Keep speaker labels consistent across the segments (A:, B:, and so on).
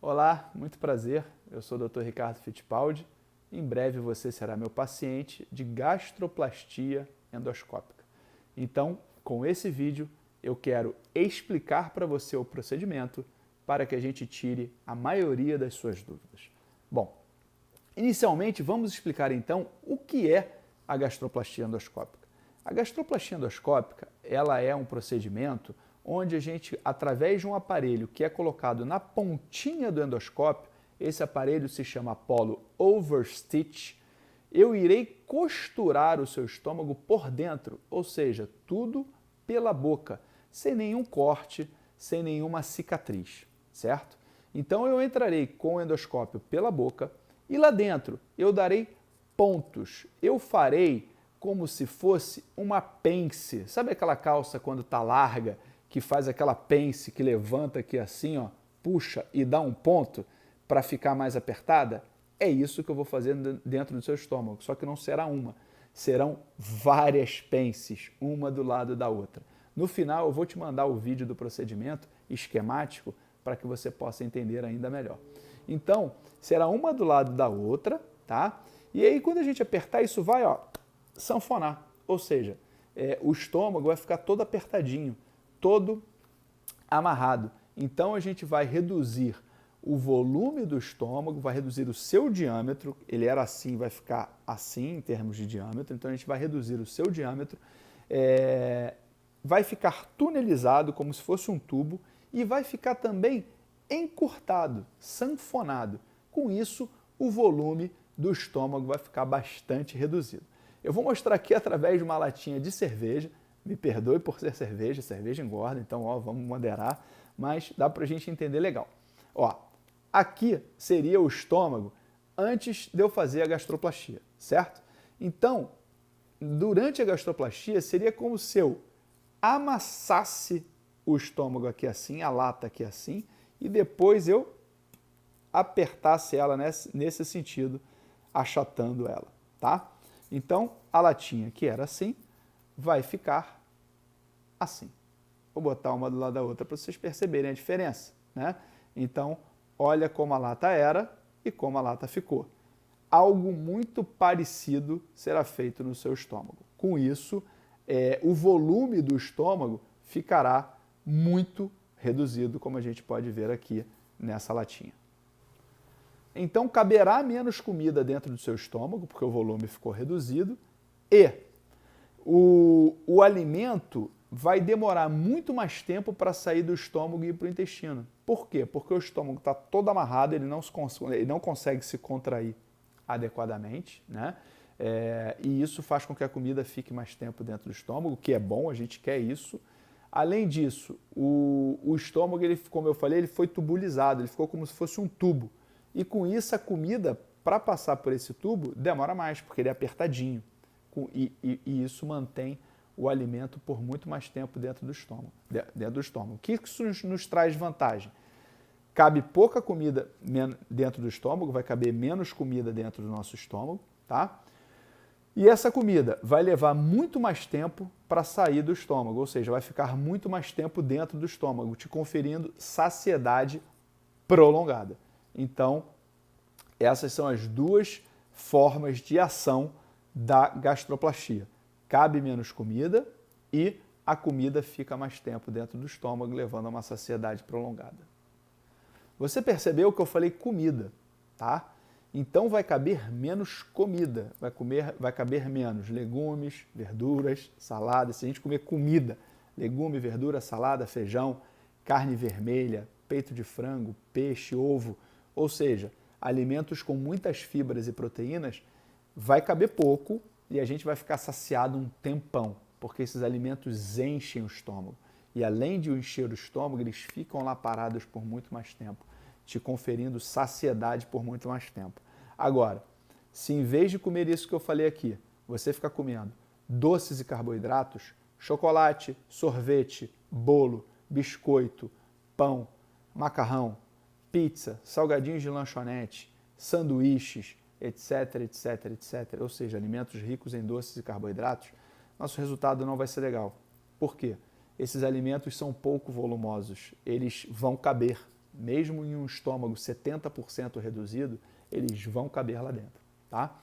A: Olá, muito prazer. Eu sou o Dr. Ricardo Fittipaldi. Em breve você será meu paciente de gastroplastia endoscópica. Então, com esse vídeo, eu quero explicar para você o procedimento para que a gente tire a maioria das suas dúvidas. Bom, inicialmente vamos explicar então o que é a gastroplastia endoscópica. A gastroplastia endoscópica, ela é um procedimento onde a gente, através de um aparelho que é colocado na pontinha do endoscópio, esse aparelho se chama Apollo Overstitch, eu irei costurar o seu estômago por dentro, ou seja, tudo pela boca, sem nenhum corte, sem nenhuma cicatriz, certo? Então eu entrarei com o endoscópio pela boca e lá dentro eu darei pontos, eu farei como se fosse uma pence. Sabe aquela calça quando está larga, que faz aquela pence que levanta aqui assim, ó, puxa e dá um ponto para ficar mais apertada? É isso que eu vou fazer dentro do seu estômago, só que não será uma, serão várias pences, uma do lado da outra. No final eu vou te mandar o vídeo do procedimento esquemático para que você possa entender ainda melhor. Então, será uma do lado da outra, tá? E aí quando a gente apertar, isso vai, ó, sanfonar, ou seja, o estômago vai ficar todo apertadinho, todo amarrado. Então a gente vai reduzir o volume do estômago, vai reduzir o seu diâmetro, ele era assim, vai ficar assim em termos de diâmetro, então a gente vai reduzir o seu diâmetro, vai ficar tunelizado como se fosse um tubo e vai ficar também encurtado, sanfonado. Com isso, o volume do estômago vai ficar bastante reduzido. Eu vou mostrar aqui através de uma latinha de cerveja. Me perdoe por ser cerveja, cerveja engorda, então ó, vamos moderar, mas dá pra gente entender legal. Ó, aqui seria o estômago antes de eu fazer a gastroplastia, certo? Então, durante a gastroplastia seria como se eu amassasse o estômago aqui assim, a lata aqui assim, e depois eu apertasse ela nesse sentido, achatando ela, tá? Então, a latinha que era assim, vai ficar assim. Vou botar uma do lado da outra para vocês perceberem a diferença, né? Então, olha como a lata era e como a lata ficou. Algo muito parecido será feito no seu estômago. Com isso, o volume do estômago ficará muito reduzido, como a gente pode ver aqui nessa latinha. Então, caberá menos comida dentro do seu estômago, porque o volume ficou reduzido, e o alimento vai demorar muito mais tempo para sair do estômago e ir para o intestino. Por quê? Porque o estômago está todo amarrado, ele não consegue se contrair adequadamente, né? E isso faz com que a comida fique mais tempo dentro do estômago, o que é bom, a gente quer isso. Além disso, o estômago, ele, como eu falei, ele foi tubulizado, ele ficou como se fosse um tubo. E com isso, a comida, para passar por esse tubo, demora mais, porque ele é apertadinho. E isso mantém o alimento por muito mais tempo dentro do estômago. O que isso nos traz vantagem? Cabe pouca comida dentro do estômago, vai caber menos comida dentro do nosso estômago, tá? E essa comida vai levar muito mais tempo para sair do estômago, ou seja, vai ficar muito mais tempo dentro do estômago, te conferindo saciedade prolongada. Então, essas são as duas formas de ação da gastroplastia. Cabe menos comida e a comida fica mais tempo dentro do estômago, levando a uma saciedade prolongada. Você percebeu que eu falei comida, tá? Então vai caber menos comida, vai caber menos legumes, verduras, saladas. Se a gente comer comida, legume, verdura, salada, feijão, carne vermelha, peito de frango, peixe, ovo, ou seja, alimentos com muitas fibras e proteínas, vai caber pouco e a gente vai ficar saciado um tempão, porque esses alimentos enchem o estômago. E além de encher o estômago, eles ficam lá parados por muito mais tempo, te conferindo saciedade por muito mais tempo. Agora, se em vez de comer isso que eu falei aqui, você ficar comendo doces e carboidratos, chocolate, sorvete, bolo, biscoito, pão, macarrão, pizza, salgadinhos de lanchonete, sanduíches, etc, etc, etc, ou seja, alimentos ricos em doces e carboidratos, nosso resultado não vai ser legal. Por quê? Esses alimentos são pouco volumosos, eles vão caber, mesmo em um estômago 70% reduzido, eles vão caber lá dentro, tá?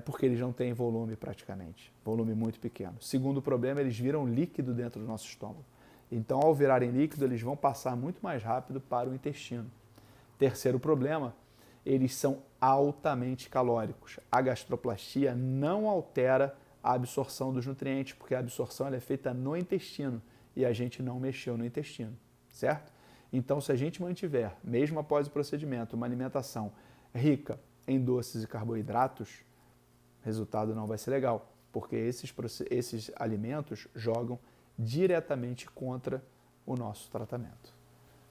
A: Porque eles não têm volume praticamente, volume muito pequeno. Segundo problema, eles viram líquido dentro do nosso estômago. Então, ao virarem líquido, eles vão passar muito mais rápido para o intestino. Terceiro problema, eles são altamente calóricos. A gastroplastia não altera a absorção dos nutrientes, porque a absorção ela é feita no intestino e a gente não mexeu no intestino, certo? Então, se a gente mantiver, mesmo após o procedimento, uma alimentação rica em doces e carboidratos, o resultado não vai ser legal, porque esses alimentos jogam diretamente contra o nosso tratamento.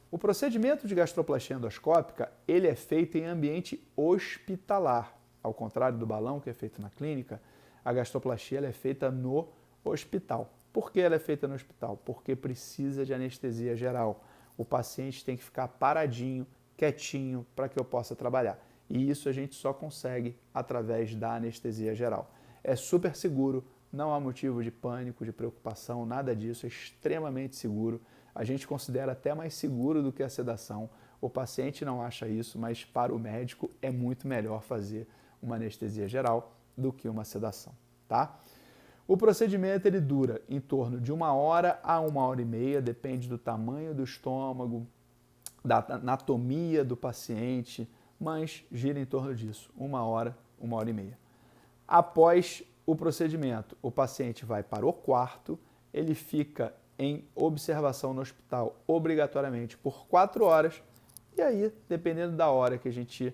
A: O procedimento de gastroplastia endoscópica, ele é feito em ambiente hospitalar. Ao contrário do balão, que é feito na clínica, a gastroplastia ela é feita no hospital. Por que ela é feita no hospital? Porque precisa de anestesia geral. O paciente tem que ficar paradinho, quietinho, para que eu possa trabalhar. E isso a gente só consegue através da anestesia geral. É super seguro, não há motivo de pânico, de preocupação, nada disso, é extremamente seguro. A gente considera até mais seguro do que a sedação. O paciente não acha isso, mas para o médico é muito melhor fazer uma anestesia geral do que uma sedação, tá? O procedimento ele dura em torno de 1 hora a 1 hora e meia, depende do tamanho do estômago, da anatomia do paciente, mas gira em torno disso, 1 hora, 1 hora e meia. Após o procedimento, o paciente vai para o quarto, ele fica em observação no hospital obrigatoriamente por 4 horas e aí, dependendo da hora que a gente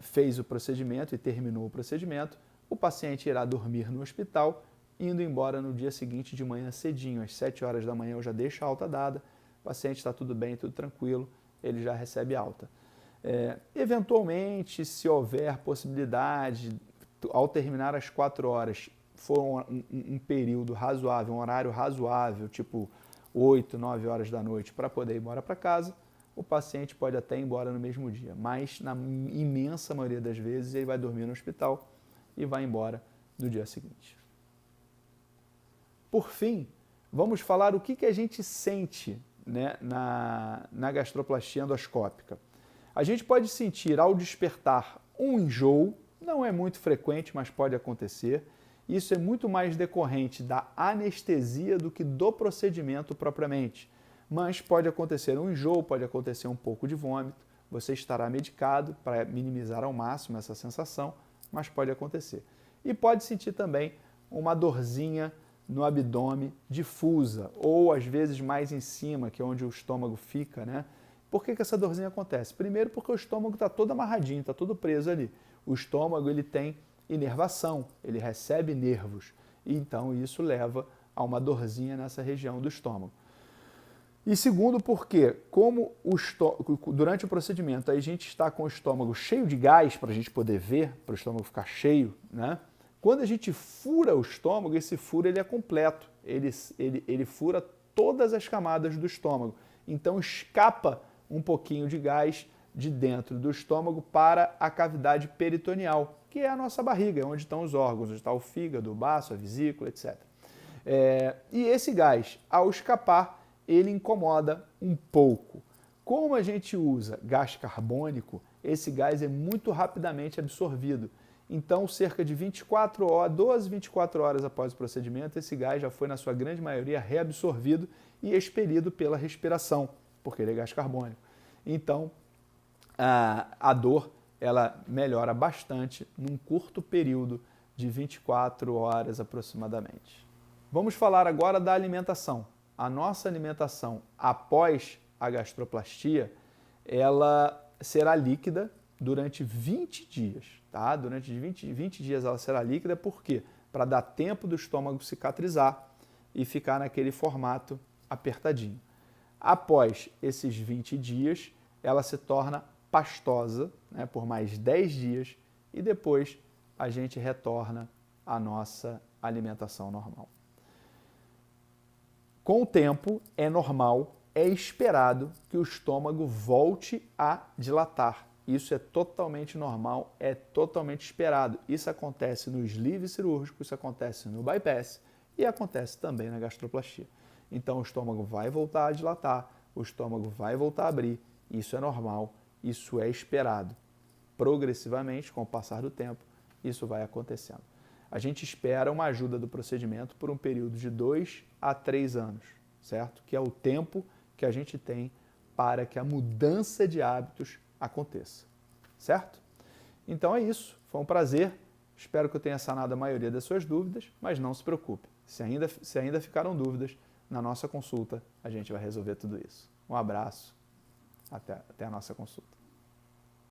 A: fez o procedimento e terminou o procedimento, o paciente irá dormir no hospital, indo embora no dia seguinte de manhã cedinho, às 7 horas da manhã eu já deixo a alta dada, o paciente está tudo bem, tudo tranquilo, ele já recebe alta. Eventualmente, se houver possibilidade, ao terminar as 4 horas, for um período razoável, um horário razoável, tipo 8, 9 horas da noite, para poder ir embora para casa, o paciente pode até ir embora no mesmo dia, mas na imensa maioria das vezes ele vai dormir no hospital e vai embora no dia seguinte. Por fim, vamos falar o que a gente sente, né, na gastroplastia endoscópica. A gente pode sentir ao despertar um enjoo, não é muito frequente, mas pode acontecer. Isso é muito mais decorrente da anestesia do que do procedimento propriamente. Mas pode acontecer um enjoo, pode acontecer um pouco de vômito, você estará medicado para minimizar ao máximo essa sensação, mas pode acontecer. E pode sentir também uma dorzinha no abdômen difusa, ou às vezes mais em cima, que é onde o estômago fica, né? Por que essa dorzinha acontece? Primeiro porque o estômago está todo amarradinho, está todo preso ali. O estômago ele tem inervação, ele recebe nervos, e então isso leva a uma dorzinha nessa região do estômago. E segundo porque, como durante o procedimento a gente está com o estômago cheio de gás, para a gente poder ver, para o estômago ficar cheio, né? Quando a gente fura o estômago, esse furo ele é completo, ele fura todas as camadas do estômago, então escapa um pouquinho de gás de dentro do estômago para a cavidade peritoneal, que é a nossa barriga, onde estão os órgãos, onde está o fígado, o baço, a vesícula, etc. E esse gás, ao escapar, ele incomoda um pouco. Como a gente usa gás carbônico, esse gás é muito rapidamente absorvido. Então, cerca de 12, 24 horas após o procedimento, esse gás já foi, na sua grande maioria, reabsorvido e expelido pela respiração, porque ele é gás carbônico. Então, a dor ela melhora bastante num curto período de 24 horas aproximadamente. Vamos falar agora da alimentação. A nossa alimentação após a gastroplastia, ela será líquida durante 20 dias. Tá? Durante 20 dias ela será líquida, por quê? Para dar tempo do estômago cicatrizar e ficar naquele formato apertadinho. Após esses 20 dias, ela se torna pastosa, né, por mais 10 dias e depois a gente retorna à nossa alimentação normal. Com o tempo, é normal, é esperado que o estômago volte a dilatar. Isso é totalmente normal, é totalmente esperado. Isso acontece no sleeve cirúrgico, isso acontece no bypass e acontece também na gastroplastia. Então o estômago vai voltar a dilatar, o estômago vai voltar a abrir, isso é normal, isso é esperado. Progressivamente, com o passar do tempo, isso vai acontecendo. A gente espera uma ajuda do procedimento por um período de 2 a 3 anos, certo? Que é o tempo que a gente tem para que a mudança de hábitos aconteça, certo? Então é isso, foi um prazer, espero que eu tenha sanado a maioria das suas dúvidas, mas não se preocupe, se ainda ficaram dúvidas, na nossa consulta a gente vai resolver tudo isso. Um abraço, até a nossa consulta.